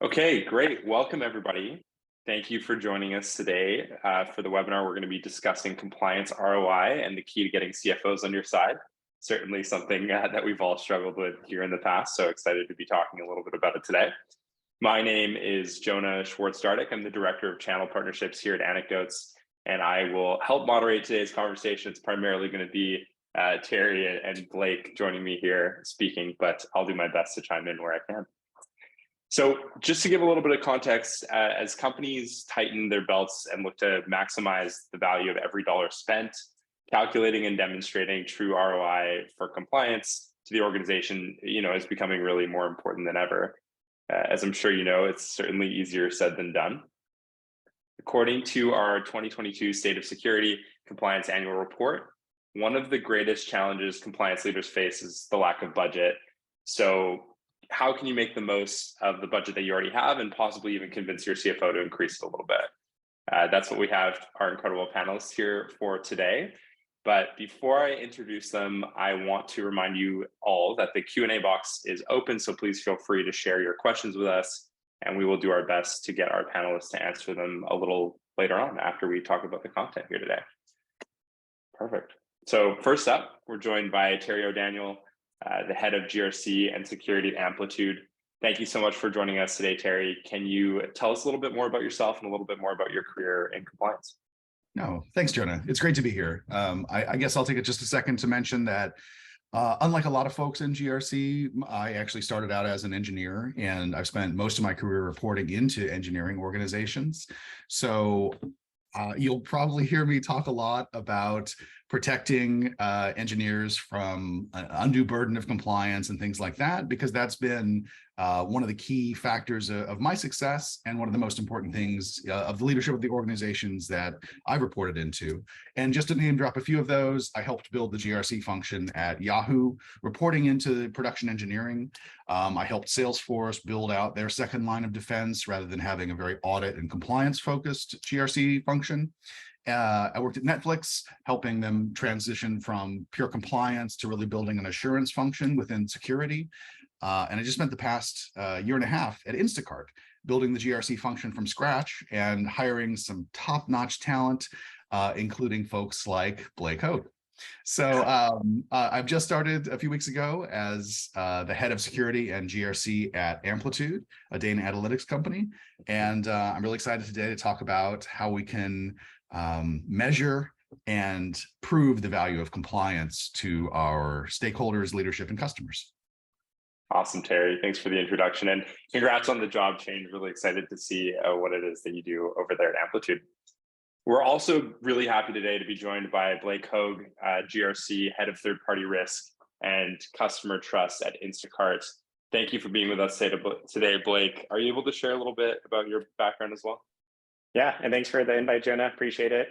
Okay, great. Welcome, everybody. Thank you for joining us today. For the webinar, we're going to be discussing compliance ROI and the key to getting CFOs on your side. Certainly something that we've all struggled with here in the past, so excited to be talking a little bit about it today. My name is Jonah Schwartz-Dardick. I'm the Director of Channel Partnerships here at Anecdotes, and I will help moderate today's conversation. It's primarily going to be Terry and Blake joining me here speaking, but I'll do my best to chime in where I can. So just to give a little bit of context, as companies tighten their belts and look to maximize the value of every dollar spent, calculating and demonstrating true ROI for compliance to the organization, is becoming really more important than ever. As I'm sure you know, it's certainly easier said than done. According to our 2022 State of Security Compliance Annual Report, one of the greatest challenges compliance leaders face is the lack of budget. So how can you make the most of the budget that you already have and possibly even convince your CFO to increase it a little bit? That's what we have our incredible panelists here for today. But before I introduce them, I want to remind you all that the Q&A box is open, so please feel free to share your questions with us, and we will do our best to get our panelists to answer them a little later on after we talk about the content here today. Perfect. So first up, we're joined by Terry O'Daniel, the head of GRC and security at Amplitude. Thank you so much for joining us today, Terry. Can you tell us a little bit more about yourself and a little bit more about your career in compliance? No, thanks, Jonah. It's great to be here. I guess I'll take it just a second to mention that unlike a lot of folks in GRC, I actually started out as an engineer, and I've spent most of my career reporting into engineering organizations. So you'll probably hear me talk a lot about protecting engineers from an undue burden of compliance and things like that, because that's been one of the key factors of my success and one of the most important things of the leadership of the organizations that I've reported into. And just to name drop a few of those, I helped build the GRC function at Yahoo, reporting into production engineering. I helped Salesforce build out their second line of defense rather than having a very audit and compliance focused GRC function. I worked at Netflix, helping them transition from pure compliance to really building an assurance function within security. And I just spent the past year and a half at Instacart, building the GRC function from scratch and hiring some top-notch talent, including folks like Blake Hoge. So I've just started a few weeks ago as the head of security and GRC at Amplitude, a data analytics company. And I'm really excited today to talk about how we can measure and prove the value of compliance to our stakeholders, leadership, and customers. Awesome, Terry. Thanks for the introduction, and congrats on the job change. Really excited to see what it is that you do over there at Amplitude. We're also really happy today to be joined by Blake Hoge, GRC head of third-party risk and customer trust at Instacart. Thank you for being with us today, Blake. Are you able to share a little bit about your background as well? Yeah, and thanks for the invite, Jonah. Appreciate it.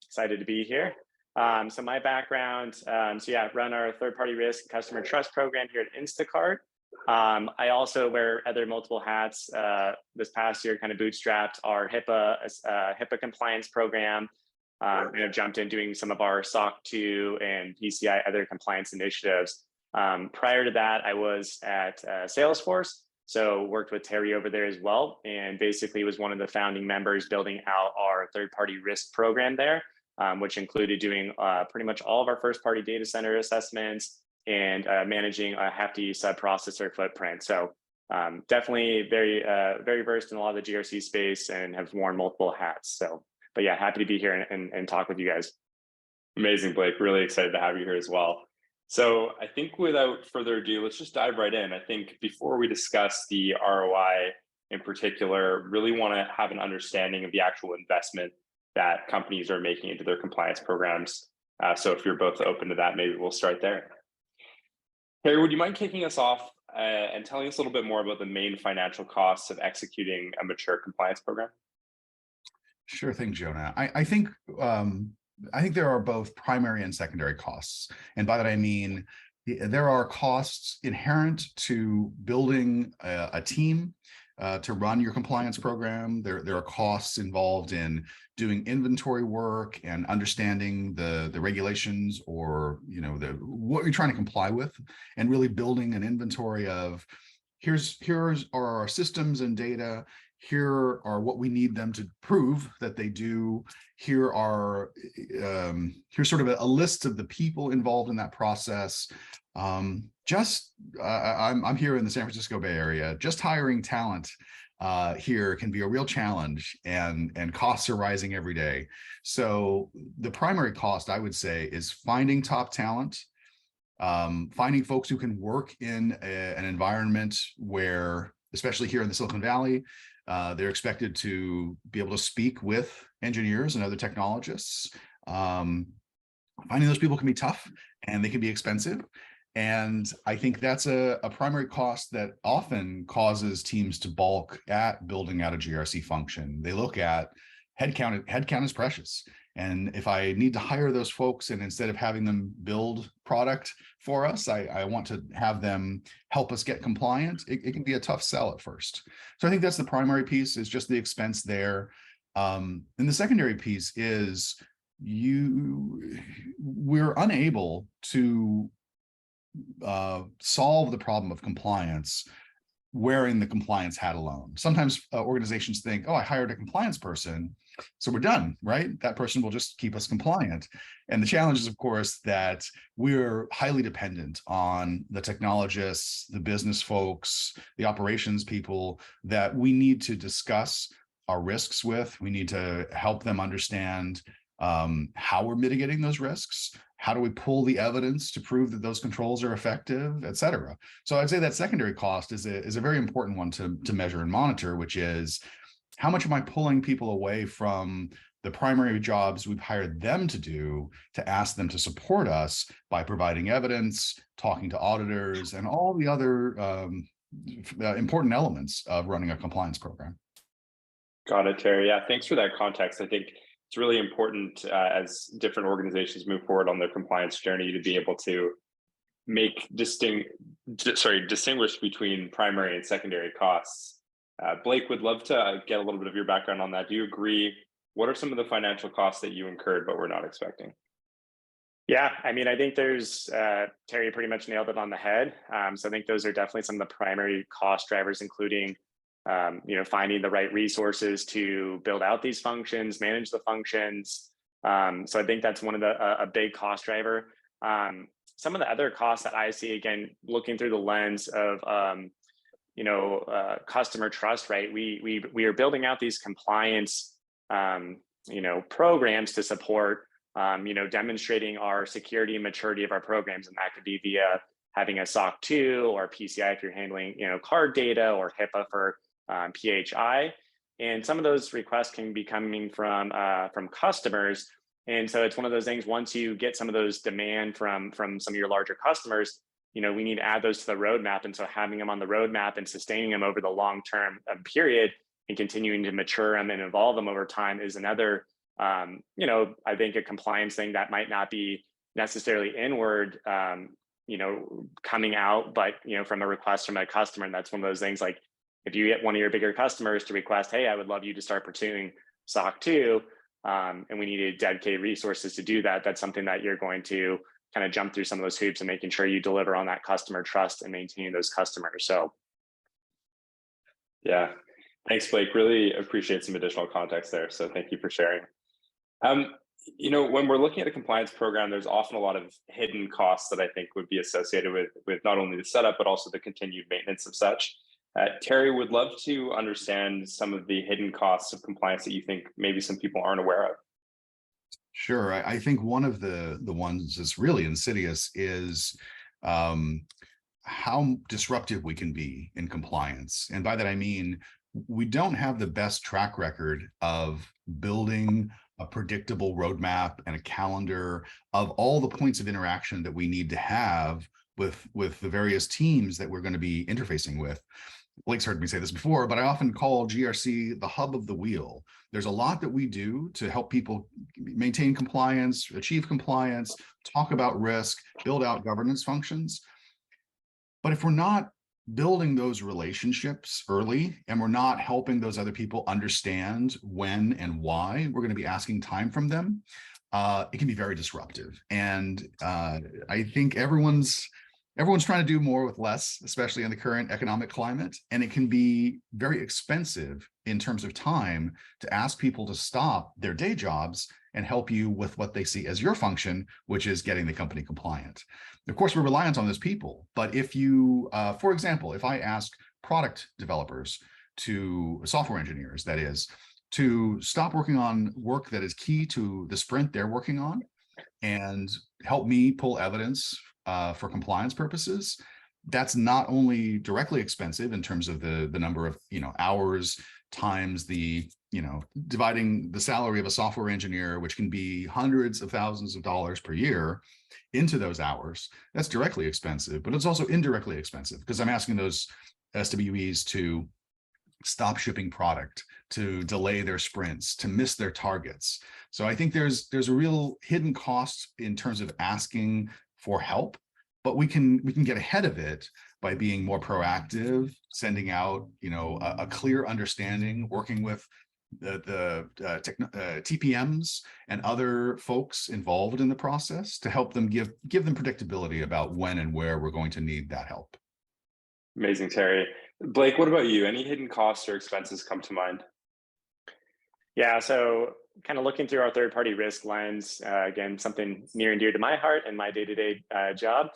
Excited to be here. So my background, run our third-party risk and customer trust program here at Instacart. I also wear other multiple hats. This past year, kind of bootstrapped our HIPAA compliance program. Jumped in doing some of our SOC 2 and PCI other compliance initiatives. Prior to that, I was at Salesforce. So worked with Terry over there as well, and basically was one of the founding members building out our third-party risk program there, which included doing pretty much all of our first-party data center assessments and managing a hefty sub-processor footprint. So definitely very versed in a lot of the GRC space and have worn multiple hats. So, but yeah, happy to be here and talk with you guys. Amazing, Blake. Really excited to have you here as well. So I think without further ado, let's just dive right in. I think before we discuss the ROI in particular, really want to have an understanding of the actual investment that companies are making into their compliance programs. So if you're both open to that, maybe we'll start there. Terry, would you mind kicking us off and telling us a little bit more about the main financial costs of executing a mature compliance program? Sure thing, Jonah. I think there are both primary and secondary costs. And by that, I mean, there are costs inherent to building a team to run your compliance program. There are costs involved in doing inventory work and understanding the regulations or what you're trying to comply with, and really building an inventory of here's are our systems and data. Here are what we need them to prove that they do. Here are here's sort of a list of the people involved in that process. I'm here in the San Francisco Bay Area. Just hiring talent here can be a real challenge, and costs are rising every day. So the primary cost, I would say, is finding top talent, finding folks who can work in an environment where, especially here in the Silicon Valley, they're expected to be able to speak with engineers and other technologists. Finding those people can be tough, and they can be expensive. And I think that's a primary cost that often causes teams to balk at building out a GRC function. They look at headcount. Headcount is precious. And if I need to hire those folks, and instead of having them build product for us, I want to have them help us get compliant, it can be a tough sell at first. So I think that's the primary piece, is just the expense there. And the secondary piece is we're unable to solve the problem of compliance wearing the compliance hat alone. Sometimes organizations think, oh, I hired a compliance person, so we're done, right? That person will just keep us compliant. And the challenge is, of course, that we're highly dependent on the technologists, the business folks, the operations people that we need to discuss our risks with. We need to help them understand how we're mitigating those risks. How do we pull the evidence to prove that those controls are effective, et cetera? So I'd say that secondary cost is a very important one to measure and monitor, which is, how much am I pulling people away from the primary jobs we've hired them to do, to ask them to support us by providing evidence, talking to auditors, and all the other important elements of running a compliance program. Got it, Terry. Yeah, thanks for that context. I think it's really important as different organizations move forward on their compliance journey to be able to make distinguish between primary and secondary costs. Blake, would love to get a little bit of your background on that. Do you agree? What are some of the financial costs that you incurred but were not expecting? Yeah, I mean, I think there's, Terry pretty much nailed it on the head. So I think those are definitely some of the primary cost drivers, including finding the right resources to build out these functions, manage the functions. So I think that's one of a big cost driver. Some of the other costs that I see, again, looking through the lens of customer trust, right? We are building out these compliance programs to support demonstrating our security and maturity of our programs, and that could be via having a SOC 2 or PCI if you're handling card data, or HIPAA for PHI. And some of those requests can be coming from customers. And so it's one of those things, once you get some of those demand from some of your larger customers, we need to add those to the roadmap. And so having them on the roadmap and sustaining them over the long-term period and continuing to mature them and evolve them over time is another, I think, a compliance thing that might not be necessarily inward, coming out, but, from a request from a customer. And that's one of those things, like, if you get one of your bigger customers to request, hey, I would love you to start pursuing SOC 2, and we needed dedicated resources to do that, that's something that you're going to kind of jump through some of those hoops and making sure you deliver on that customer trust and maintaining those customers. So, yeah, thanks, Blake. Really appreciate some additional context there. So thank you for sharing. When we're looking at a compliance program, there's often a lot of hidden costs that I think would be associated with not only the setup, but also the continued maintenance of such. Terry, would love to understand some of the hidden costs of compliance that you think maybe some people aren't aware of. Sure. I think one of the ones that's really insidious is how disruptive we can be in compliance. And by that, I mean, we don't have the best track record of building a predictable roadmap and a calendar of all the points of interaction that we need to have with the various teams that we're going to be interfacing with. Blake's heard me say this before, but I often call GRC the hub of the wheel. There's a lot that we do to help people maintain compliance, achieve compliance, talk about risk, build out governance functions. But if we're not building those relationships early, and we're not helping those other people understand when and why we're going to be asking time from them, it can be very disruptive. And I think everyone's everyone's trying to do more with less, especially in the current economic climate. And it can be very expensive in terms of time to ask people to stop their day jobs and help you with what they see as your function, which is getting the company compliant. Of course, we're reliant on those people. But if you, for example, if I ask product developers software engineers, that is, to stop working on work that is key to the sprint they're working on and help me pull evidence for compliance purposes, that's not only directly expensive in terms of the number of hours times the dividing the salary of a software engineer, which can be hundreds of thousands of dollars per year, into those hours. That's directly expensive, but it's also indirectly expensive because I'm asking those SWEs to stop shipping product, to delay their sprints, to miss their targets. So I think there's a real hidden cost in terms of asking for help, but we can get ahead of it by being more proactive, sending out a clear understanding, working with the TPMs and other folks involved in the process to help them give them predictability about when and where we're going to need that help. Amazing, Terry. Blake, what about you? Any hidden costs or expenses come to mind? Yeah, so kind of looking through our third-party risk lens, again, something near and dear to my heart and my day-to-day job.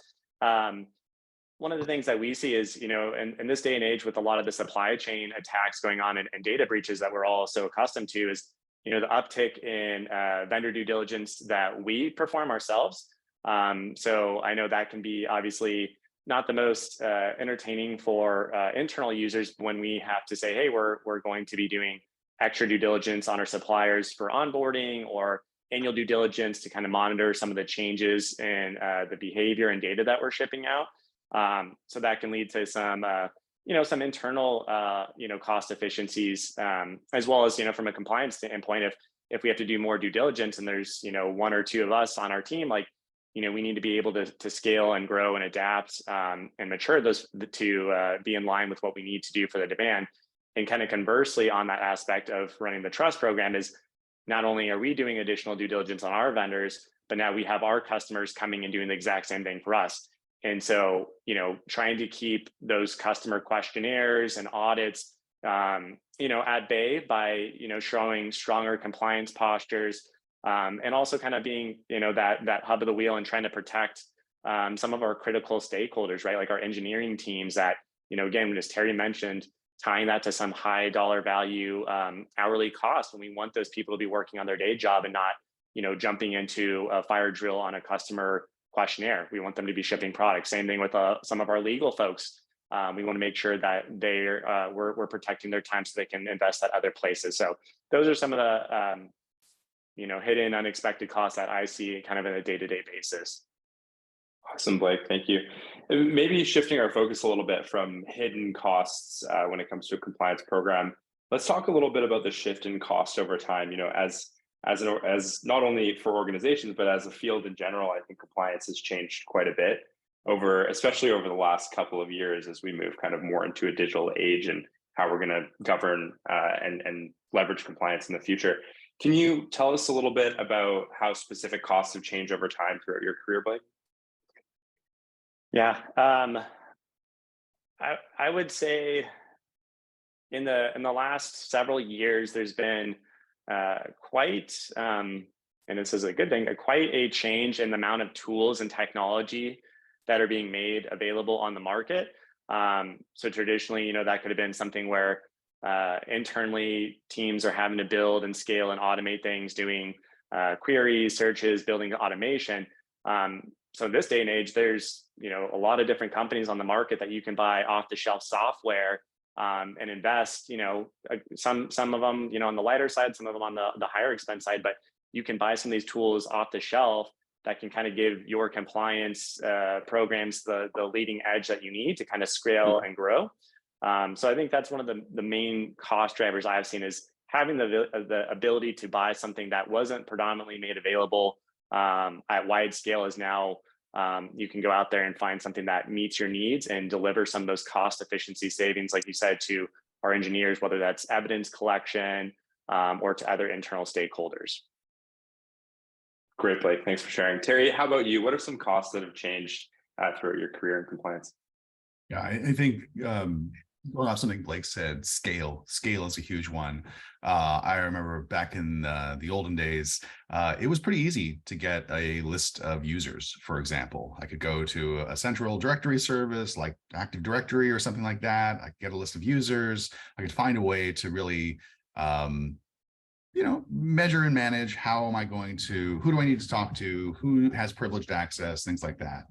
One of the things that we see is, in this day and age with a lot of the supply chain attacks going on and data breaches that we're all so accustomed to is, the uptick in vendor due diligence that we perform ourselves. So I know that can be obviously not the most entertaining for internal users when we have to say, hey, we're going to be doing extra due diligence on our suppliers for onboarding or annual due diligence to kind of monitor some of the changes in the behavior and data that we're shipping out. So that can lead to some, some internal, cost efficiencies, as well as, from a compliance standpoint, if we have to do more due diligence and there's, one or two of us on our team, like, we need to be able to scale and grow and adapt and mature those to be in line with what we need to do for the demand. And kind of conversely on that aspect of running the trust program is not only are we doing additional due diligence on our vendors, but now we have our customers coming and doing the exact same thing for us. And so, trying to keep those customer questionnaires and audits, at bay by, showing stronger compliance postures, and also kind of being, that hub of the wheel and trying to protect some of our critical stakeholders, right? Like our engineering teams that, again, as Terry mentioned, tying that to some high dollar value hourly cost when we want those people to be working on their day job and not, jumping into a fire drill on a customer questionnaire. We want them to be shipping products. Same thing with some of our legal folks. We want to make sure that we're protecting their time so they can invest at other places. So those are some of the hidden unexpected costs that I see kind of on a day-to-day basis. Awesome, Blake. Thank you. Maybe shifting our focus a little bit from hidden costs when it comes to a compliance program, let's talk a little bit about the shift in cost over time. As not only for organizations, but as a field in general, I think compliance has changed quite a bit especially over the last couple of years as we move kind of more into a digital age and how we're going to govern and leverage compliance in the future. Can you tell us a little bit about how specific costs have changed over time throughout your career, Blake? Yeah, I would say in the last several years, there's been quite, and this is a good thing, quite a change in the amount of tools and technology that are being made available on the market. So traditionally, that could have been something where internally teams are having to build and scale and automate things, doing queries, searches, building automation. So in this day and age, there's a lot of different companies on the market that you can buy off-the-shelf software and invest. Some of them, on the lighter side, some of them on the higher expense side. But you can buy some of these tools off the shelf that can kind of give your compliance programs the leading edge that you need to kind of scale and grow. So I think that's one of the main cost drivers I've seen is having the ability to buy something that wasn't predominantly made available at wide scale is now you can go out there and find something that meets your needs and deliver some of those cost efficiency savings, like you said, to our engineers, whether that's evidence collection or to other internal stakeholders. Great, Blake. Thanks for sharing. Terry, how about you? What are some costs that have changed throughout your career in compliance? Yeah, I think going off something Blake said, scale is a huge one. I remember back in the olden days, it was pretty easy to get a list of users. For example, I could go to a central directory service like Active Directory or something like that. I could get a list of users. I could find a way to really measure and manage who do I need to talk to, who has privileged access, things like that.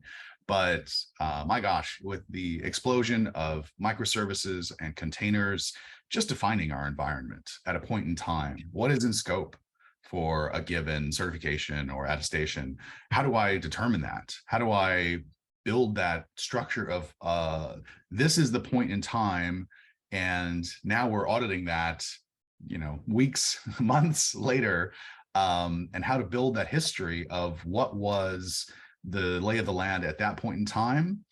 But my gosh, with the explosion of microservices and containers, just defining our environment at a point in time, what is in scope for a given certification or attestation? How do I determine that? How do I build that structure of this is the point in time, and now we're auditing that weeks, months later, and how to build that history of what was the lay of the land at that point in time.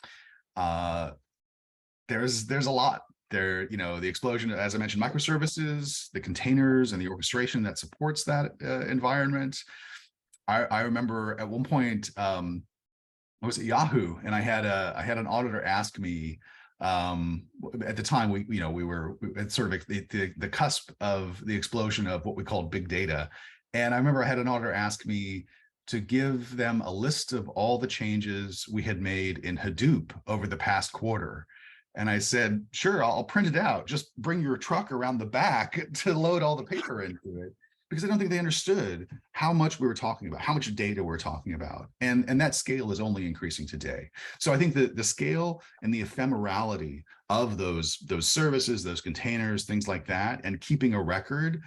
There's a lot there, the explosion, as I mentioned, microservices, the containers, and the orchestration that supports that environment. I remember at one point, I was at Yahoo, and I had an auditor ask me, at the time we were at sort of the cusp of the explosion of what we called big data. And I remember I had an auditor ask me to give them a list of all the changes we had made in Hadoop over the past quarter. And I said, sure, I'll print it out. Just bring your truck around the back to load all the paper into it. Because I don't think they understood how much we were talking about, how much data we're talking about. And that scale is only increasing today. So I think that the scale and the ephemerality of those services, those containers, things like that, and keeping a record,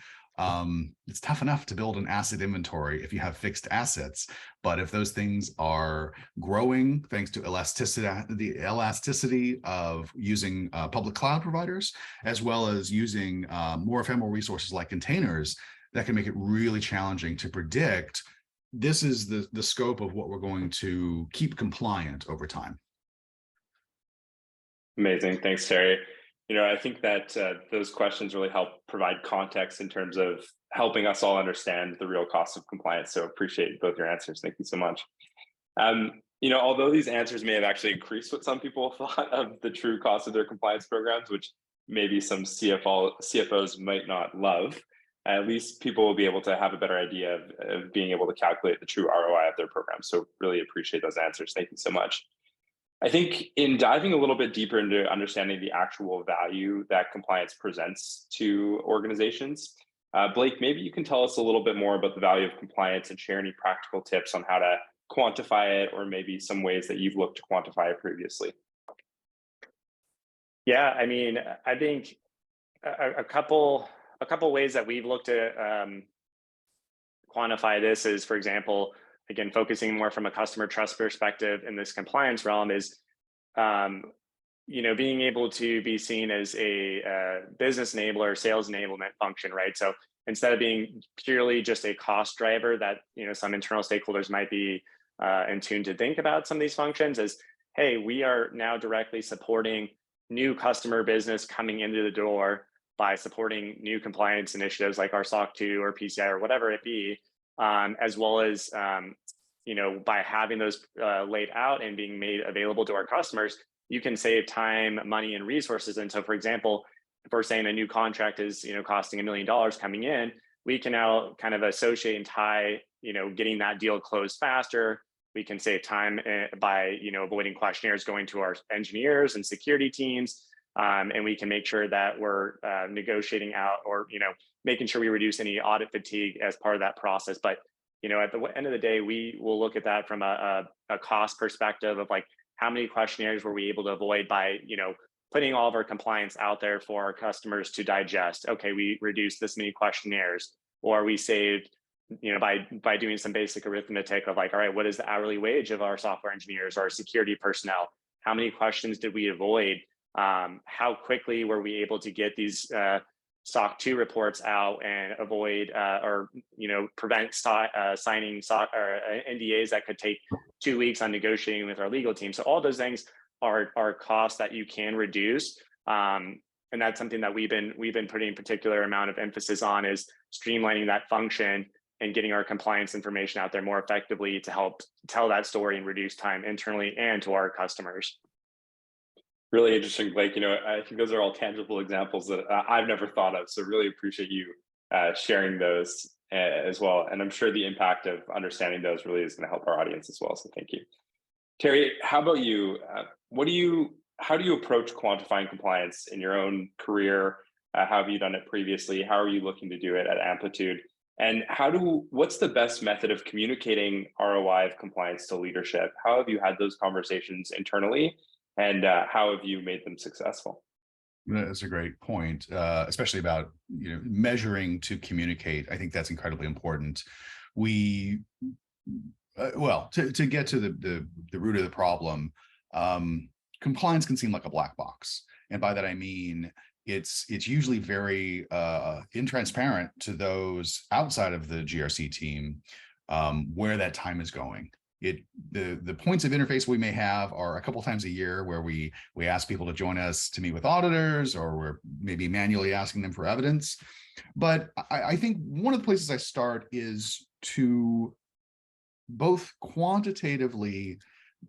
it's tough enough to build an asset inventory if you have fixed assets. But if those things are growing thanks to the elasticity of using public cloud providers, as well as using more ephemeral resources like containers, that can make it really challenging to predict. This is the scope of what we're going to keep compliant over time. Amazing. Thanks, Terry. I think that those questions really help provide context in terms of helping us all understand the real cost of compliance. So appreciate both your answers. Thank you so much. Although these answers may have actually increased what some people thought of the true cost of their compliance programs, which maybe some CFOs might not love, at least people will be able to have a better idea of being able to calculate the true ROI of their program. So really appreciate those answers. Thank you so much. I think in diving a little bit deeper into understanding the actual value that compliance presents to organizations, Blake, maybe you can tell us a little bit more about the value of compliance and share any practical tips on how to quantify it, or maybe some ways that you've looked to quantify it previously. Yeah, I mean, I think a couple ways that we've looked at quantify this is, for example, again, focusing more from a customer trust perspective in this compliance realm is, being able to be seen as a business enabler, sales enablement function, right? So instead of being purely just a cost driver that, some internal stakeholders might be in tune to think about some of these functions as, hey, we are now directly supporting new customer business coming into the door by supporting new compliance initiatives like our SOC 2 or PCI or whatever it be, as well as by having those laid out and being made available to our customers, you can save time, money, and resources. And so, for example, if we're saying a new contract is costing $1 million coming in, we can now kind of associate and tie getting that deal closed faster. We can save time by avoiding questionnaires going to our engineers and security teams. And we can make sure that we're negotiating out or making sure we reduce any audit fatigue as part of that process. But at the end of the day, we will look at that from a cost perspective of like how many questionnaires were we able to avoid by putting all of our compliance out there for our customers to digest. Okay, we reduced this many questionnaires, or we saved by doing some basic arithmetic of like, all right, what is the hourly wage of our software engineers, our security personnel? How many questions did we avoid? How quickly were we able to get these SOC 2 reports out and avoid or prevent signing SOC or NDAs that could take 2 weeks on negotiating with our legal team? So all those things are costs that you can reduce, and that's something that we've been putting a particular amount of emphasis on is streamlining that function and getting our compliance information out there more effectively to help tell that story and reduce time internally and to our customers. Really interesting, Blake. I think those are all tangible examples that I've never thought of. So really appreciate you sharing those as well. And I'm sure the impact of understanding those really is going to help our audience as well. So thank you. Terry, how about you? How do you approach quantifying compliance in your own career? How have you done it previously? How are you looking to do it at Amplitude? And what's the best method of communicating ROI of compliance to leadership? How have you had those conversations internally? And how have you made them successful? That's a great point, especially about measuring to communicate. I think that's incredibly important. We, to get to the root of the problem, compliance can seem like a black box, and by that I mean it's usually very intransparent to those outside of the GRC team where that time is going. The points of interface we may have are a couple times a year where we ask people to join us to meet with auditors, or we're maybe manually asking them for evidence. But I think one of the places I start is to both quantitatively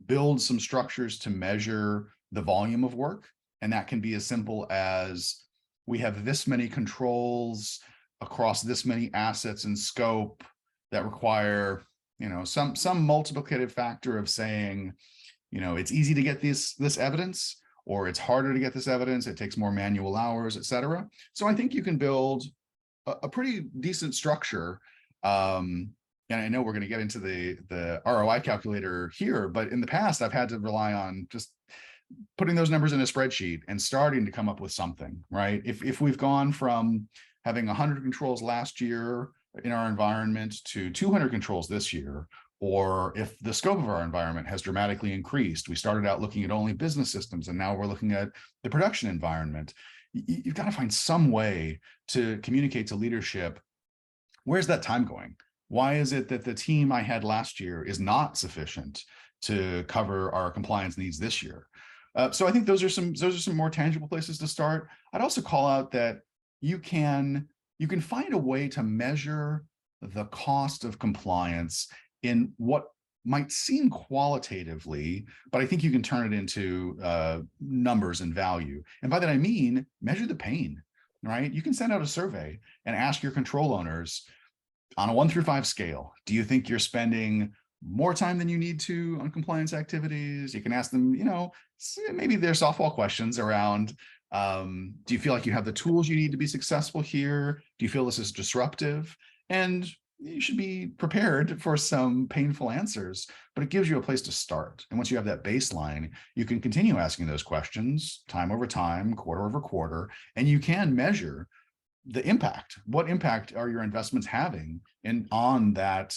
build some structures to measure the volume of work. And that can be as simple as we have this many controls across this many assets and scope that require some multiplicative factor of saying, it's easy to get this evidence, or it's harder to get this evidence. It takes more manual hours, et cetera. So I think you can build a pretty decent structure. And I know we're going to get into the ROI calculator here, but in the past, I've had to rely on just putting those numbers in a spreadsheet and starting to come up with something, right? If we've gone from having 100 controls last year in our environment to 200 controls this year, or if the scope of our environment has dramatically increased, we started out looking at only business systems, and now we're looking at the production environment. You've got to find some way to communicate to leadership, where's that time going? Why is it that the team I had last year is not sufficient to cover our compliance needs this year? So I think those are some more tangible places to start. I'd also call out that you can find a way to measure the cost of compliance in what might seem qualitatively, but I think you can turn it into numbers and value. And by that, I mean, measure the pain, right? You can send out a survey and ask your control owners on a 1 through 5 scale, do you think you're spending more time than you need to on compliance activities? You can ask them, maybe they're softball questions around, do you feel like you have the tools you need to be successful here? Do you feel this is disruptive? And you should be prepared for some painful answers, but it gives you a place to start. And once you have that baseline, you can continue asking those questions time over time, quarter over quarter, and you can measure the impact. What impact are your investments having on that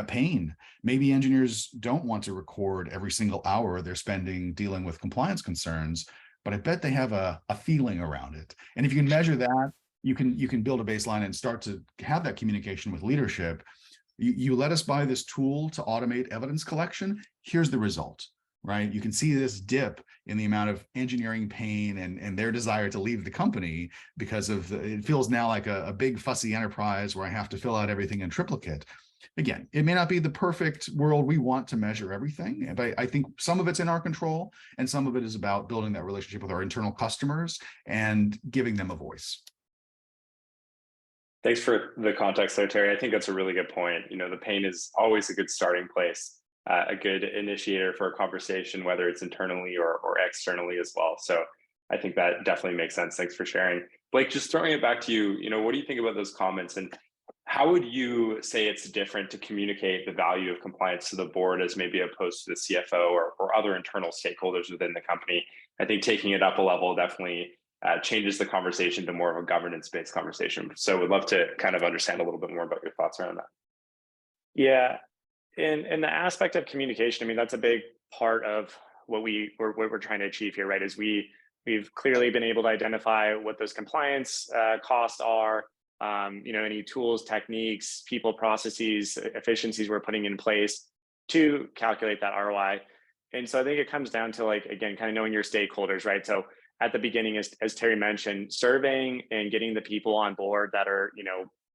pain? Maybe engineers don't want to record every single hour they're spending dealing with compliance concerns, but I bet they have a feeling around it. And if you can measure that, you can build a baseline and start to have that communication with leadership. You let us buy this tool to automate evidence collection. Here's the result, right? You can see this dip in the amount of engineering pain and their desire to leave the company because of it feels now like a big fussy enterprise where I have to fill out everything in triplicate. Again, it may not be the perfect world we want to measure everything, but I think some of it's in our control, and some of it is about building that relationship with our internal customers and giving them a voice. Thanks for the context there, Terry. I think that's a really good point. The pain is always a good starting place, a good initiator for a conversation, whether it's internally or externally as well. So I think that definitely makes sense. Thanks for sharing. Blake, just throwing it back to you, what do you think about those comments, and how would you say it's different to communicate the value of compliance to the board as maybe opposed to the CFO or other internal stakeholders within the company? I think taking it up a level definitely changes the conversation to more of a governance-based conversation. So we'd love to kind of understand a little bit more about your thoughts around that. Yeah, in the aspect of communication, I mean, that's a big part of what we're trying to achieve here, right? Is we've clearly been able to identify what those compliance costs are, any tools, techniques, people, processes, efficiencies we're putting in place to calculate that ROI. And so I think it comes down to, again, kind of knowing your stakeholders, right? So at the beginning, as Terry mentioned, surveying and getting the people on board that are,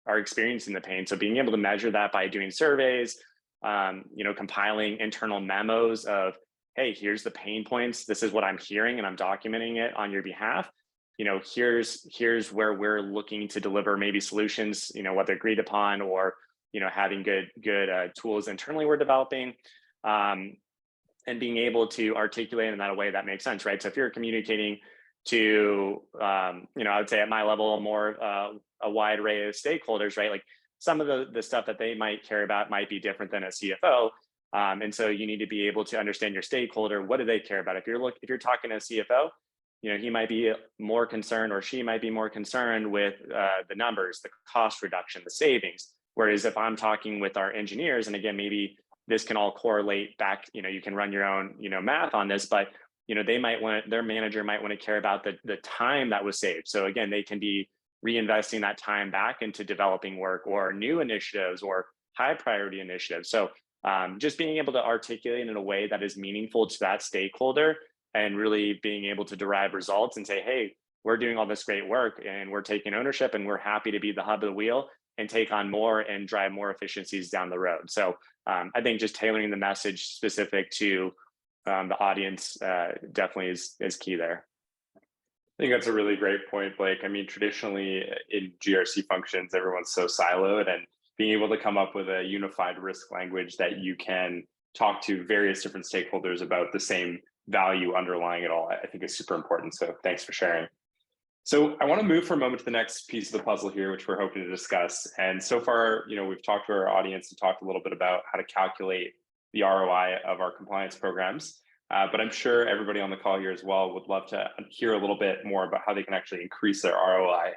are experiencing the pain. So being able to measure that by doing surveys, compiling internal memos of, hey, here's the pain points. This is what I'm hearing, and I'm documenting it on your behalf. Here's where we're looking to deliver maybe solutions, whether agreed upon or, having good tools internally we're developing, and being able to articulate in that way that makes sense, right? So if you're communicating to, I would say at my level, more a wide array of stakeholders, right? Like some of the stuff that they might care about might be different than a CFO. And so you need to be able to understand your stakeholder. What do they care about? If you're talking to a CFO, he might be more concerned, or she might be more concerned with the numbers, the cost reduction, the savings. Whereas if I'm talking with our engineers, and again, maybe this can all correlate back, you can run your own, math on this, but their manager might want to care about the time that was saved. So again, they can be reinvesting that time back into developing work or new initiatives or high priority initiatives. So just being able to articulate in a way that is meaningful to that stakeholder, and really being able to derive results and say, hey, we're doing all this great work and we're taking ownership and we're happy to be the hub of the wheel and take on more and drive more efficiencies down the road. So I think just tailoring the message specific to the audience definitely is key there. I think that's a really great point, Blake. I mean, traditionally in GRC functions, everyone's so siloed, and being able to come up with a unified risk language that you can talk to various different stakeholders about the same value underlying it all, I think is super important. So thanks for sharing. So I want to move for a moment to the next piece of the puzzle here, which we're hoping to discuss. And so far, we've talked to our audience and talked a little bit about how to calculate the ROI of our compliance programs. But I'm sure everybody on the call here as well would love to hear a little bit more about how they can actually increase their ROI.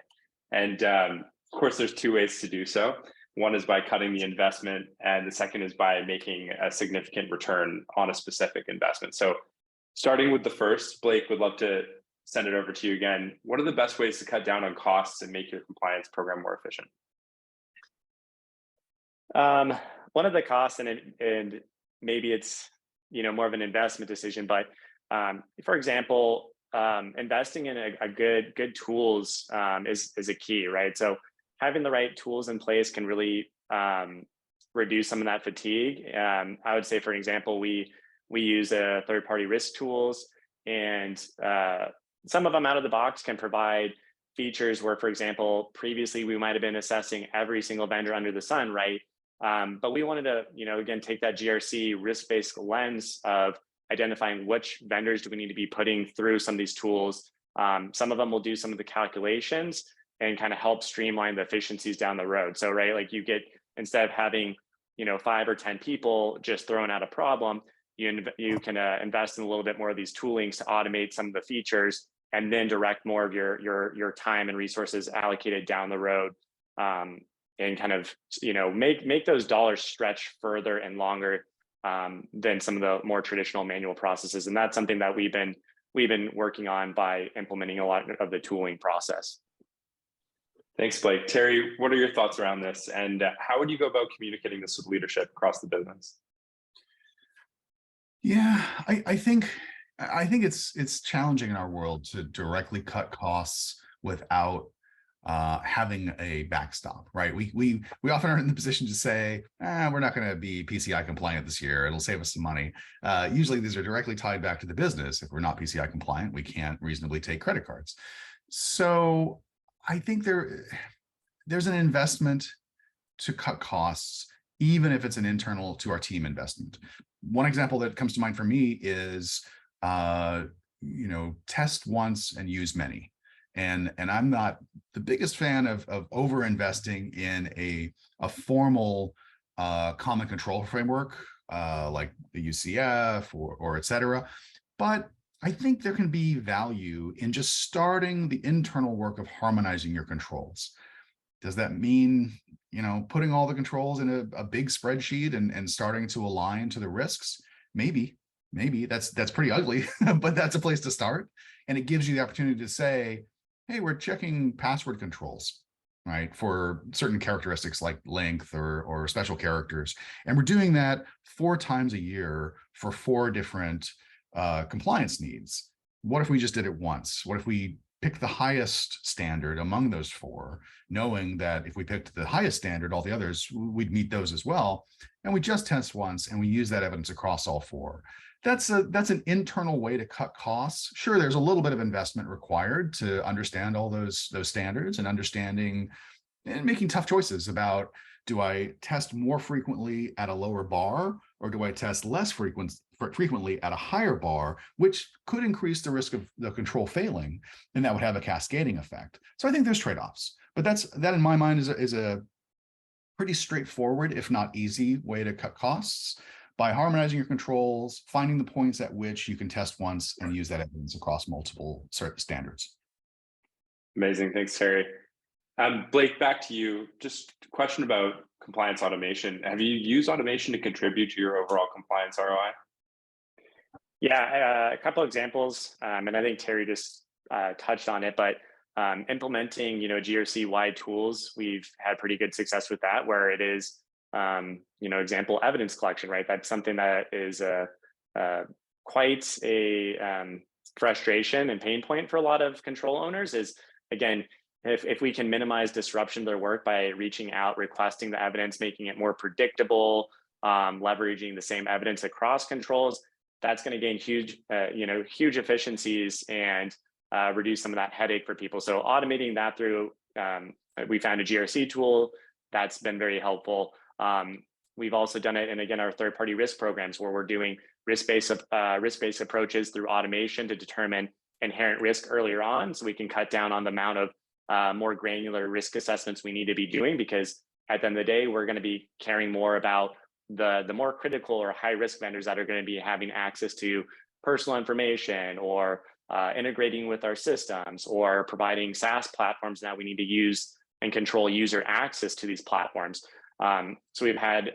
And of course, there's two ways to do so. One is by cutting the investment, and the second is by making a significant return on a specific investment. So starting with the first, Blake, would love to send it over to you again. What are the best ways to cut down on costs and make your compliance program more efficient? One of the costs, and maybe it's more of an investment decision, but for example, investing in a good tools is a key, right? So having the right tools in place can really reduce some of that fatigue. I would say, for example, we use third-party risk tools, and some of them out of the box can provide features where, for example, previously we might have been assessing every single vendor under the sun, right? But we wanted to, again, take that GRC risk-based lens of identifying which vendors do we need to be putting through some of these tools. Some of them will do some of the calculations and kind of help streamline the efficiencies down the road. So, right, like you get, instead of having, 5 or 10 people just throwing out a problem, you can invest in a little bit more of these toolings to automate some of the features, and then direct more of your time and resources allocated down the road, and kind of make those dollars stretch further and longer than some of the more traditional manual processes. And that's something that we've been working on by implementing a lot of the tooling process. Thanks, Blake. Terry, what are your thoughts around this, and how would you go about communicating this with leadership across the business? Yeah, I think it's challenging in our world to directly cut costs without having a backstop, right? We often are in the position to say, we're not going to be PCI compliant this year. It'll save us some money. Usually these are directly tied back to the business. If we're not PCI compliant, we can't reasonably take credit cards. So I think there's an investment to cut costs, even if it's an internal to our team investment. One example that comes to mind for me is, test once and use many. And I'm not the biggest fan of over-investing in a formal common control framework like the UCF or et cetera. But I think there can be value in just starting the internal work of harmonizing your controls. Does that mean, putting all the controls in a big spreadsheet and starting to align to the risks? Maybe that's pretty ugly, but that's a place to start. And it gives you the opportunity to say, hey, we're checking password controls, right, for certain characteristics like length or special characters. And we're doing that 4 times a year for 4 different compliance needs. What if we just did it once? What if we pick the highest standard among those four, knowing that if we picked the highest standard, all the others, we'd meet those as well. And we just test once and we use that evidence across all four. That's an internal way to cut costs. Sure, there's a little bit of investment required to understand all those standards and understanding and making tough choices about, do I test more frequently at a lower bar, or do I test less frequently at a higher bar, which could increase the risk of the control failing, and that would have a cascading effect. So I think there's trade-offs, but that in my mind is a pretty straightforward, if not easy, way to cut costs by harmonizing your controls, finding the points at which you can test once and use that evidence across multiple standards. Amazing, thanks, Terry. Blake, back to you. Just a question about compliance automation. Have you used automation to contribute to your overall compliance ROI? Yeah, a couple examples, and I think Terry just touched on it, but implementing, GRC-wide tools, we've had pretty good success with that, where it is, example, evidence collection, right? That's something that is quite a frustration and pain point for a lot of control owners is, again, if we can minimize disruption to their work by reaching out, requesting the evidence, making it more predictable, leveraging the same evidence across controls, that's going to gain huge efficiencies and reduce some of that headache for people. So automating that through, we found a GRC tool that's been very helpful. We've also done it, and again, our third-party risk programs, where we're doing risk-based approaches through automation to determine inherent risk earlier on, so we can cut down on the amount of more granular risk assessments we need to be doing, because at the end of the day, we're going to be caring more about the more critical or high risk vendors that are going to be having access to personal information, or integrating with our systems, or providing SaaS platforms that we need to use and control user access to these platforms. So we've had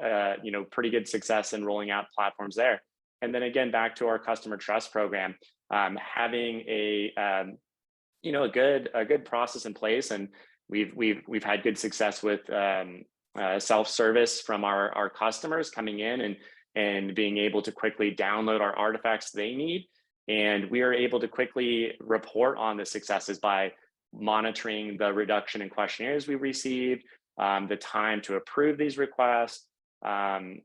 pretty good success in rolling out platforms there. And then again, back to our customer trust program, having a good process in place, and we've had good success with self-service from our customers coming in and being able to quickly download our artifacts they need. And we are able to quickly report on the successes by monitoring the reduction in questionnaires we received, the time to approve these requests, and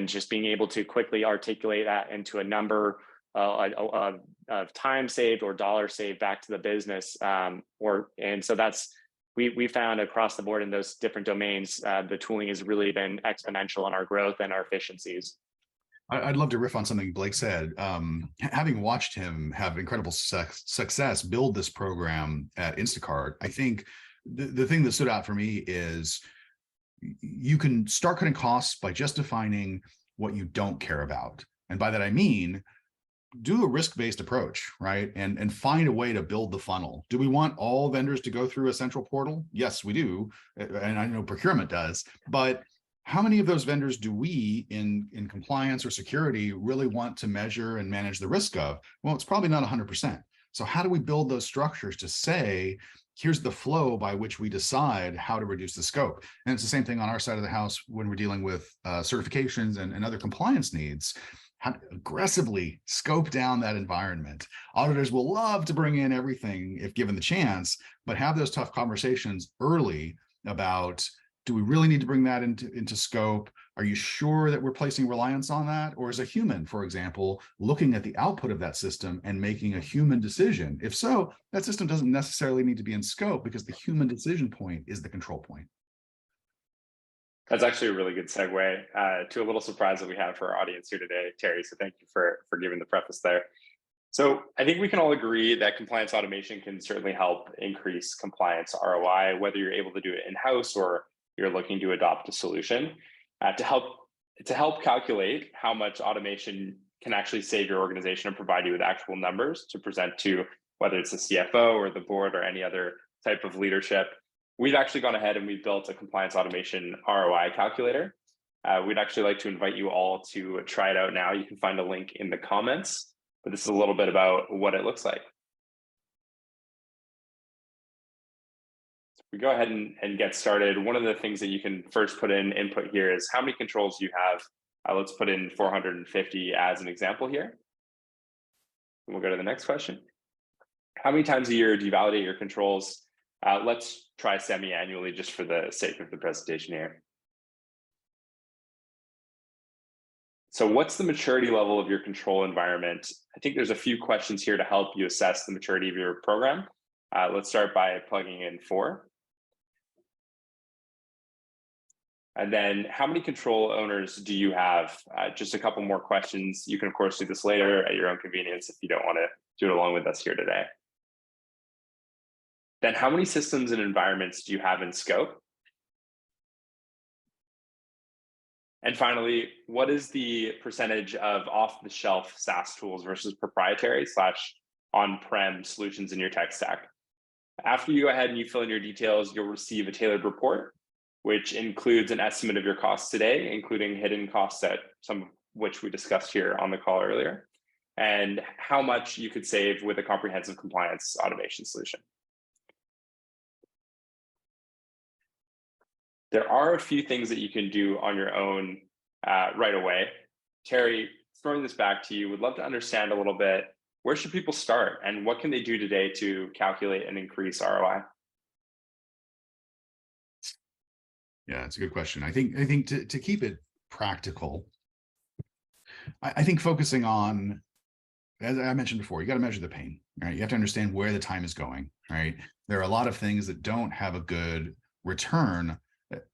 just being able to quickly articulate that into a number of time saved or dollars saved back to the business. And so that's, we found across the board in those different domains, the tooling has really been exponential in our growth and our efficiencies. I'd love to riff on something Blake said. Having watched him have incredible success build this program at Instacart, I think the thing that stood out for me is you can start cutting costs by just defining what you don't care about. And by that, I mean, do a risk-based approach, right? And find a way to build the funnel. Do we want all vendors to go through a central portal? Yes, we do. And I know procurement does, but how many of those vendors do we in compliance or security really want to measure and manage the risk of? Well, it's probably not 100%. So how do we build those structures to say, here's the flow by which we decide how to reduce the scope? And it's the same thing on our side of the house when we're dealing with certifications and other compliance needs. How to aggressively scope down that environment. Auditors will love to bring in everything if given the chance, but have those tough conversations early about, do we really need to bring that into scope? Are you sure that we're placing reliance on that? Or is a human, for example, looking at the output of that system and making a human decision? If so, that system doesn't necessarily need to be in scope, because the human decision point is the control point. That's actually a really good segue to a little surprise that we have for our audience here today, Terry. So thank you for giving the preface there. So I think we can all agree that compliance automation can certainly help increase compliance ROI, whether you're able to do it in-house or you're looking to adopt a solution to help calculate how much automation can actually save your organization and provide you with actual numbers to present to, whether it's the CFO or the board or any other type of leadership. We've actually gone ahead and we've built a compliance automation ROI calculator. We'd actually like to invite you all to try it out now. You can find a link in the comments, but this is a little bit about what it looks like. We go ahead and get started. One of the things that you can first put in input here is how many controls you have. Let's put in 450 as an example here. And we'll go to the next question. How many times a year do you validate your controls? Let's try semi-annually just for the sake of the presentation here. So what's the maturity level of your control environment? I think there's a few questions here to help you assess the maturity of your program. Let's start by plugging in 4. And then how many control owners do you have? Just a couple more questions. You can, of course, do this later at your own convenience if you don't want to do it along with us here today. Then how many systems and environments do you have in scope? And finally, what is the percentage of off-the-shelf SaaS tools versus proprietary / on-prem solutions in your tech stack? After you go ahead and you fill in your details, you'll receive a tailored report, which includes an estimate of your costs today, including hidden costs that some of which we discussed here on the call earlier, and how much you could save with a comprehensive compliance automation solution. There are a few things that you can do on your own right away. Terry, throwing this back to you, would love to understand a little bit, where should people start and what can they do today to calculate and increase ROI? Yeah, it's a good question. I think to keep it practical, I think focusing on, as I mentioned before, you got to measure the pain, right? You have to understand where the time is going, right? There are a lot of things that don't have a good return.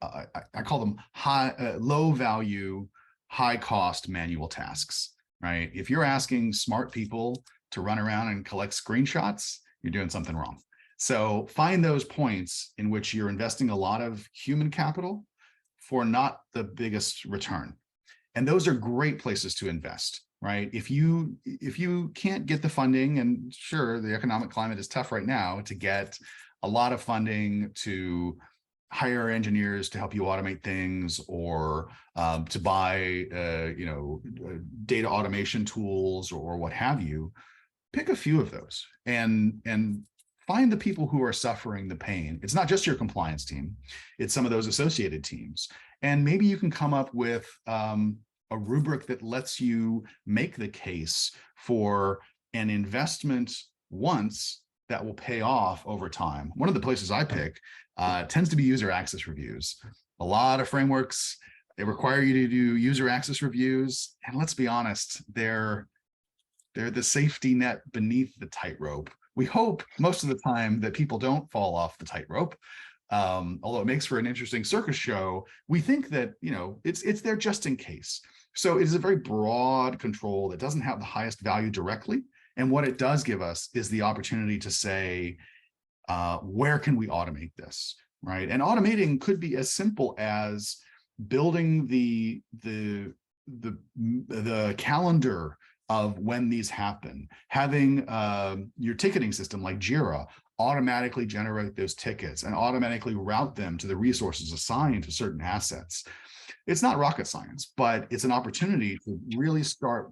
I call them low value, high cost manual tasks, right? If you're asking smart people to run around and collect screenshots, you're doing something wrong. So find those points in which you're investing a lot of human capital for not the biggest return. And those are great places to invest, right? If you can't get the funding, and sure, the economic climate is tough right now to get a lot of funding to hire engineers to help you automate things, or to buy data automation tools or what have you, pick a few of those and find the people who are suffering the pain. It's not just your compliance team, it's some of those associated teams. And maybe you can come up with a rubric that lets you make the case for an investment once that will pay off over time. One of the places I pick tends to be user access reviews. A lot of frameworks, they require you to do user access reviews. And let's be honest, they're the safety net beneath the tightrope. We hope most of the time that people don't fall off the tightrope. Although it makes for an interesting circus show, we think that it's there just in case. So it is a very broad control that doesn't have the highest value directly. And what it does give us is the opportunity to say, where can we automate this, right? And automating could be as simple as building the calendar of when these happen, having your ticketing system like Jira automatically generate those tickets and automatically route them to the resources assigned to certain assets. It's not rocket science, but it's an opportunity to really start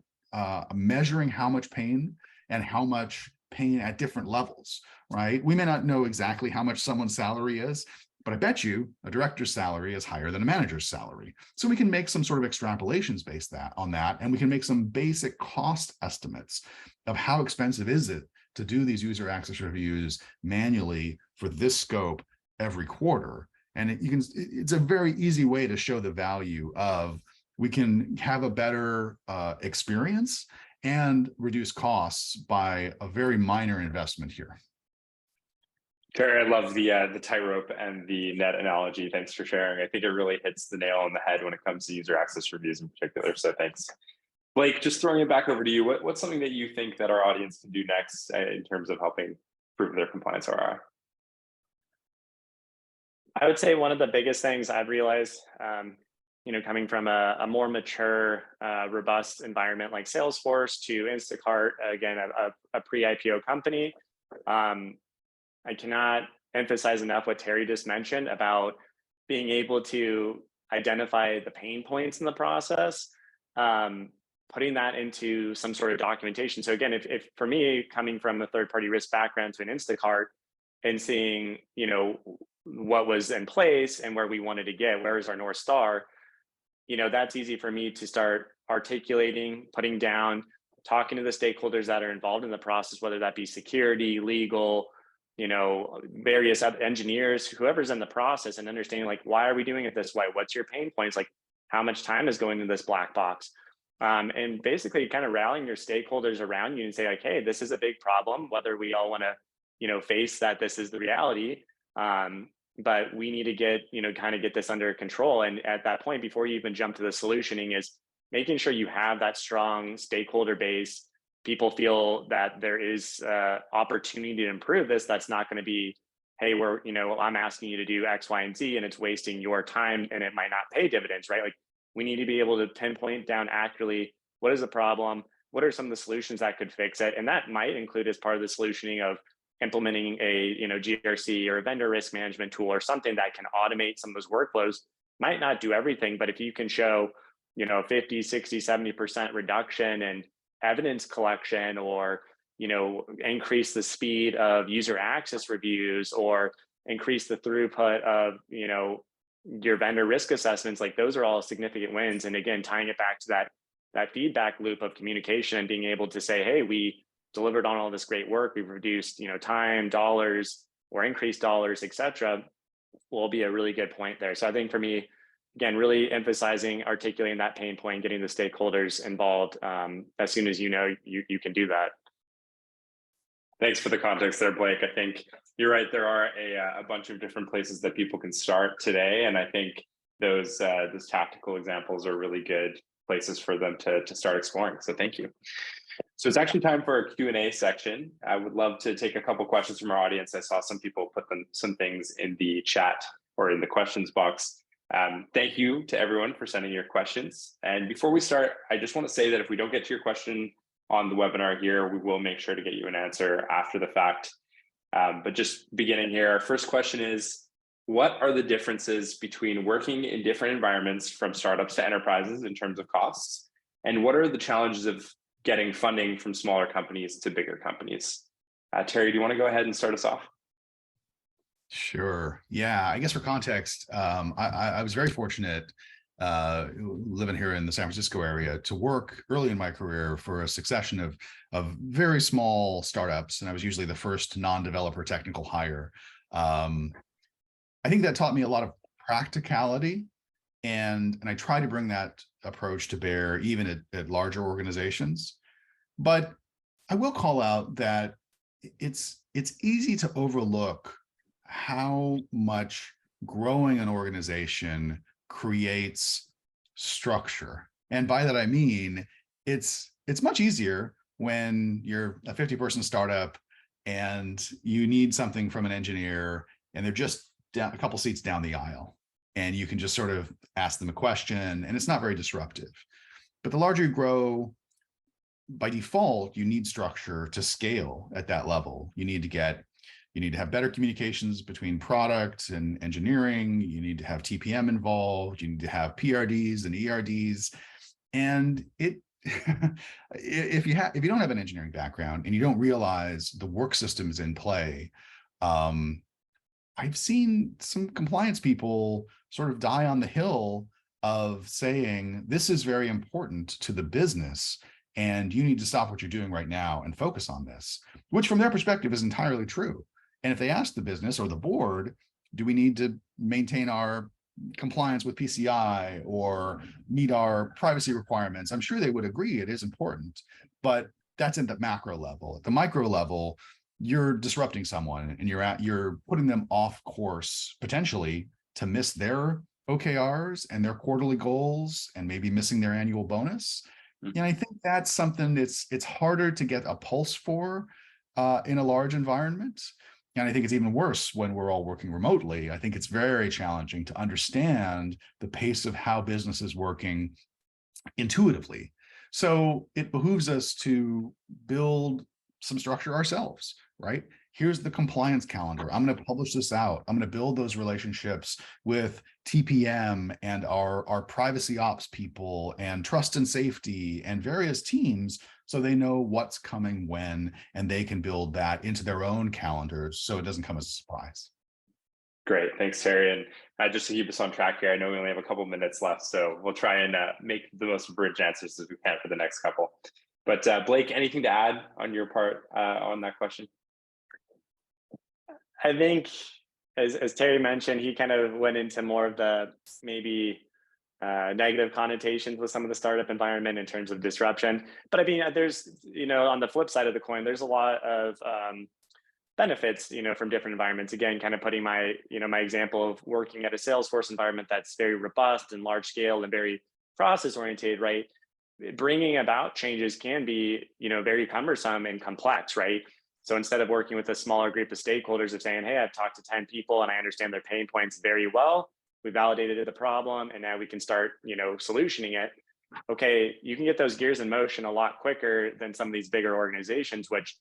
measuring how much pain and how much pain at different levels, right? We may not know exactly how much someone's salary is, but I bet you a director's salary is higher than a manager's salary. So we can make some sort of extrapolations based on that, and we can make some basic cost estimates of how expensive is it to do these user access reviews manually for this scope every quarter. And it's a very easy way to show the value of, we can have a better experience and reduce costs by a very minor investment here. Terry, I love the tightrope and the net analogy. Thanks for sharing. I think it really hits the nail on the head when it comes to user access reviews in particular. So thanks. Blake, just throwing it back over to you. What's something that you think that our audience can do next in terms of helping improve their compliance ROI? I would say one of the biggest things I've realized, coming from a more mature, robust environment like Salesforce to Instacart, again, a pre-IPO company, I cannot emphasize enough what Terry just mentioned about being able to identify the pain points in the process, putting that into some sort of documentation. So again, if for me, coming from a third-party risk background to an Instacart and seeing, what was in place and where we wanted to get, where is our North Star, that's easy for me to start articulating, putting down, talking to the stakeholders that are involved in the process, whether that be security, legal, various other engineers, whoever's in the process, and understanding like, why are we doing it this way? What's your pain points? Like, how much time is going into this black box? And basically kind of rallying your stakeholders around you and say like, hey, this is a big problem, whether we all want to, face that this is the reality. But we need to get, kind of get this under control. And at that point, before you even jump to the solutioning, is making sure you have that strong stakeholder base. People feel that there is opportunity to improve this. That's not going to be, hey, I'm asking you to do X, Y, and Z, and it's wasting your time and it might not pay dividends, right? Like, we need to be able to pinpoint down accurately what is the problem, what are some of the solutions that could fix it, and that might include as part of the solutioning of implementing a GRC or a vendor risk management tool or something that can automate some of those workflows. Might not do everything, but if you can show 50, 60, 70% reduction in evidence collection, or increase the speed of user access reviews, or increase the throughput of your vendor risk assessments, like those are all significant wins. And again, tying it back to that feedback loop of communication and being able to say, hey, we delivered on all this great work, we've reduced time, dollars, or increased dollars, etc., will be a really good point there. So I think for me, again, really emphasizing, articulating that pain point, getting the stakeholders involved as soon as you can do that. Thanks for the context there, Blake. I think you're right. There are a bunch of different places that people can start today, and I think those tactical examples are really good places for them to start exploring. So thank you. So it's actually time for a Q&A section. I would love to take a couple questions from our audience. I saw some people put some things in the chat or in the questions box. Thank you to everyone for sending your questions. And before we start, I just want to say that if we don't get to your question on the webinar here, we will make sure to get you an answer after the fact. But just beginning here, our first question is, what are the differences between working in different environments from startups to enterprises in terms of costs? And what are the challenges of getting funding from smaller companies to bigger companies? Terry, do you want to go ahead and start us off? Sure. Yeah, I guess for context, I was very fortunate living here in the San Francisco area to work early in my career for a succession of very small startups, and I was usually the first non-developer technical hire. I think that taught me a lot of practicality, and I try to bring that approach to bear even at larger organizations. But I will call out that it's easy to overlook how much growing an organization creates structure. And by that, I mean, it's much easier when you're a 50-person startup and you need something from an engineer and they're just down a couple seats down the aisle, and you can just sort of ask them a question and it's not very disruptive. But the larger you grow, by default, you need structure to scale at that level. You need to have better communications between product and engineering. You need to have TPM involved. You need to have PRDs and ERDs. And if you don't have an engineering background and you don't realize the work systems in play, I've seen some compliance people sort of die on the hill of saying, this is very important to the business, and you need to stop what you're doing right now and focus on this, which from their perspective is entirely true. And if they ask the business or the board, do we need to maintain our compliance with PCI or meet our privacy requirements, I'm sure they would agree it is important, but that's at the macro level. At the micro level, you're disrupting someone and you're putting them off course potentially to miss their OKRs and their quarterly goals and maybe missing their annual bonus. And I think that's something it's harder to get a pulse for in a large environment. And I think it's even worse when we're all working remotely. I think it's very challenging to understand the pace of how business is working intuitively. So it behooves us to build some structure ourselves, right? Here's the compliance calendar. I'm going to publish this out. I'm going to build those relationships with TPM and our privacy ops people and trust and safety and various teams, so they know what's coming when, and they can build that into their own calendars so it doesn't come as a surprise. Great, thanks, Terry. And just to keep us on track here, I know we only have a couple minutes left, so we'll try and make the most bridge answers as we can for the next couple. But Blake, anything to add on your part on that question? I think, as Terry mentioned, he kind of went into more of the maybe negative connotations with some of the startup environment in terms of disruption. But I mean, there's, on the flip side of the coin, there's a lot of benefits, from different environments. Again, kind of putting my, my example of working at a Salesforce environment that's very robust and large scale and very process oriented, right? Bringing about changes can be, very cumbersome and complex, right? So instead of working with a smaller group of stakeholders of saying, hey, I've talked to 10 people and I understand their pain points very well, we validated the problem and now we can start, solutioning it. Okay, you can get those gears in motion a lot quicker than some of these bigger organizations, which,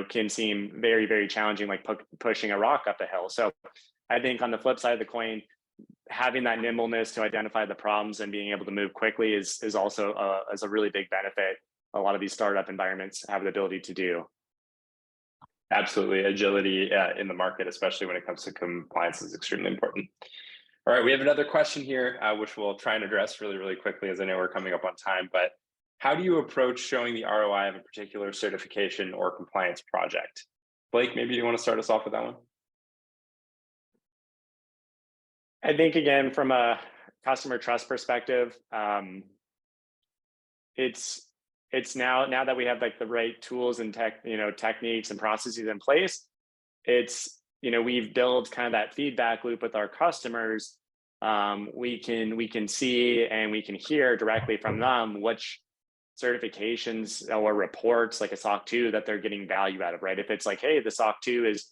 can seem very, very challenging, like pushing a rock up a hill. So I think on the flip side of the coin, having that nimbleness to identify the problems and being able to move quickly is also a really big benefit. A lot of these startup environments have the ability to do. Absolutely. Agility in the market, especially when it comes to compliance, is extremely important. All right, we have another question here, which we'll try and address really, really quickly, as I know we're coming up on time. But how do you approach showing the ROI of a particular certification or compliance project? Blake, maybe you want to start us off with that one? I think, again, from a customer trust perspective, it's now that we have like the right tools and techniques and processes in place, it's, we've built kind of that feedback loop with our customers. We can see and we can hear directly from them which certifications or reports, like a SOC 2, that they're getting value out of, right? If it's like, hey, the SOC 2 is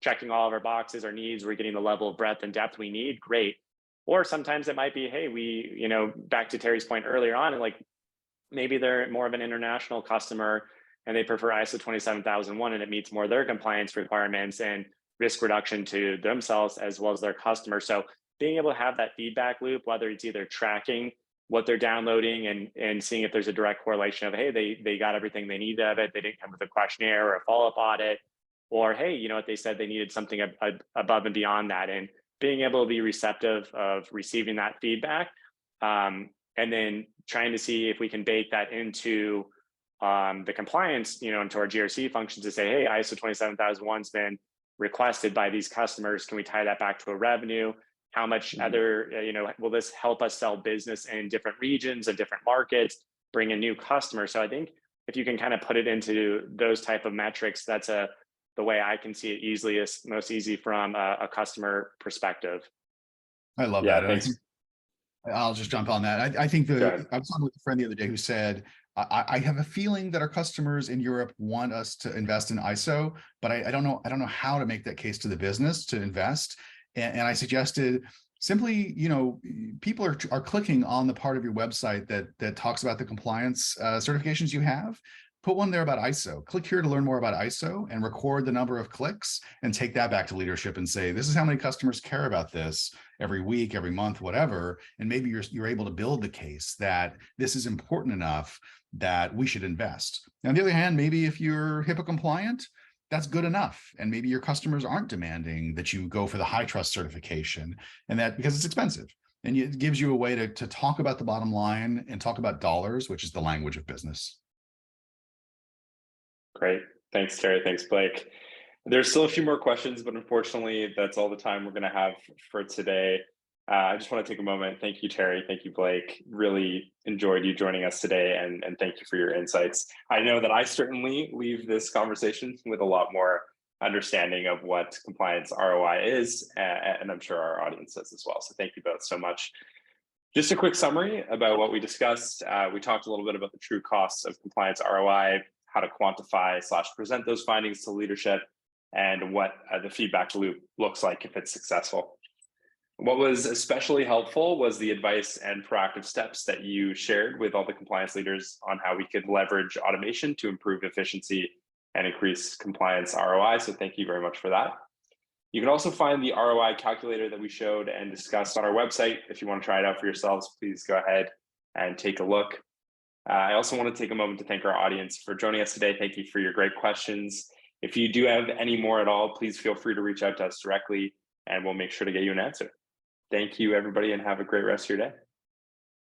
checking all of our boxes, our needs, we're getting the level of breadth and depth we need, great. Or sometimes it might be, hey, we, back to Terry's point earlier on, and like maybe they're more of an international customer and they prefer ISO 27001 and it meets more of their compliance requirements and risk reduction to themselves as well as their customers. So being able to have that feedback loop, whether it's either tracking what they're downloading and seeing if there's a direct correlation of, hey, they got everything they need out of it, they didn't come with a questionnaire or a follow-up audit, or hey, what they said they needed something above and beyond that, and being able to be receptive of receiving that feedback, and then trying to see if we can bake that into the compliance, into our GRC functions to say, hey, ISO 27001's been requested by these customers. Can we tie that back to a revenue? How much other, will this help us sell business in different regions and different markets, bring in new customers? So I think if you can kind of put it into those type of metrics, that's the way I can see it most easy from a customer perspective. I love that. Thanks. I'll just jump on that. I think I was talking with a friend the other day who said, I have a feeling that our customers in Europe want us to invest in ISO, but I don't know how to make that case to the business to invest. And I suggested simply, people are clicking on the part of your website that talks about the compliance certifications you have. Put one there about ISO. Click here to learn more about ISO and record the number of clicks and take that back to leadership and say, this is how many customers care about this every week, every month, whatever. And maybe you're able to build the case that this is important enough that we should invest. Now, on the other hand, maybe if you're HIPAA compliant, that's good enough. And maybe your customers aren't demanding that you go for the high trust certification, and that because it's expensive. And it gives you a way to talk about the bottom line and talk about dollars, which is the language of business. Great. Thanks, Terry. Thanks, Blake. There's still a few more questions, but unfortunately, that's all the time we're going to have for today. I just want to take a moment. Thank you, Terry. Thank you, Blake. Really enjoyed you joining us today, and thank you for your insights. I know that I certainly leave this conversation with a lot more understanding of what compliance ROI is, and I'm sure our audience does as well. So thank you both so much. Just a quick summary about what we discussed. We talked a little bit about the true costs of compliance ROI, how to quantify/present those findings to leadership, and what the feedback loop looks like if it's successful. What was especially helpful was the advice and proactive steps that you shared with all the compliance leaders on how we could leverage automation to improve efficiency and increase compliance ROI. So thank you very much for that. You can also find the ROI calculator that we showed and discussed on our website. If you want to try it out for yourselves, please go ahead and take a look. I also want to take a moment to thank our audience for joining us today. Thank you for your great questions. If you do have any more at all, please feel free to reach out to us directly and we'll make sure to get you an answer. Thank you, everybody, and have a great rest of your day.